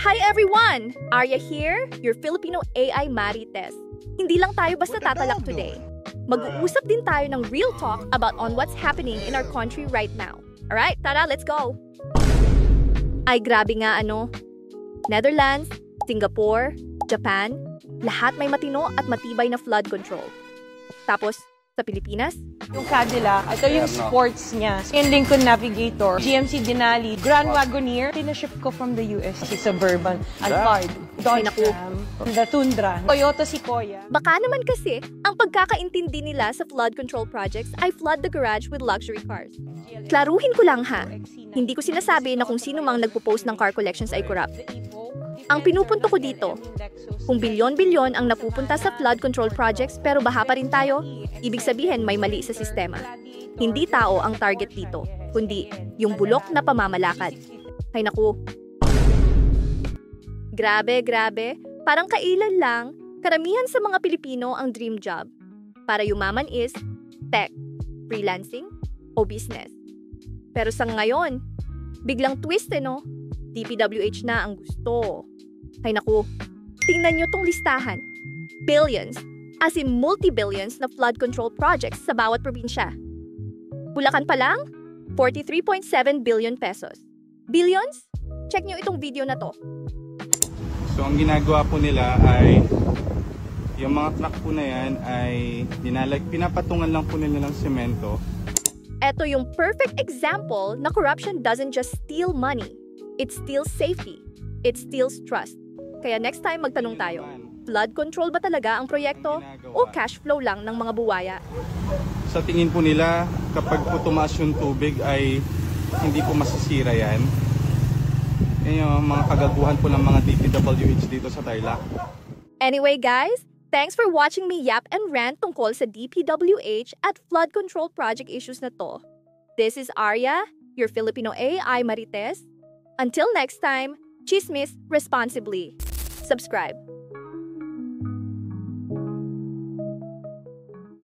Hi everyone! Arya here, your Filipino AI Marites. Hindi lang tayo basta tatalak today. Mag-uusap din tayo ng real talk about on what's happening in our country right now. Alright, tara, let's go! Ay grabe nga ano. Netherlands, Singapore, Japan, lahat may matino at matibay na flood control. Tapos, sa Pilipinas? Yung Cadillac, ito yung sports niya. Yung Lincoln Navigator, GMC Denali, Grand Wagoneer, pinaship ko from the US. Si Suburban, Alphard, Dodge Ram, the Tundra, Toyota Sequoia. Baka naman kasi, ang pagkakaintindi nila sa flood control projects ay flood the garage with luxury cars. Klaruhin ko lang ha, hindi ko sinasabi na kung sino mang nagpo-post ng car collections ay corrupt. Ang pinupunto ko dito, kung bilyon-bilyon ang napupunta sa flood control projects pero baha pa rin tayo, ibig sabihin may mali sa sistema. Hindi tao ang target dito, kundi yung bulok na pamamalakad. Ay naku. Grabe, parang kailan lang, karamihan sa mga Pilipino ang dream job. Para yumaman is tech, freelancing, o business. Pero sa ngayon, biglang twist no? DPWH na ang gusto. Ay naku, tingnan nyo tong listahan. Billions, as in multi-billions na flood control projects sa bawat probinsya. Bulacan pa lang, 43.7 billion pesos. Billions? Check nyo itong video na to. So ang ginagawa po nila ay, yung mga truck po na yan ay pinapatungan lang po nila ng semento. Ito yung perfect example na corruption doesn't just steal money. It steals safety. It steals trust. Kaya next time magtanong tayo, flood control ba talaga ang proyekto o cash flow lang ng mga buwaya? Sa tingin po nila, kapag po tumaas yung tubig ay hindi po masisira yan. Yan yung mga kagaguhan po ng mga DPWH dito sa Tarlac. Anyway guys, thanks for watching me yap and rant tungkol sa DPWH at flood control project issues na to. This is Arya, your Filipino AI Marites. Until next time, chismis responsibly. Subscribe.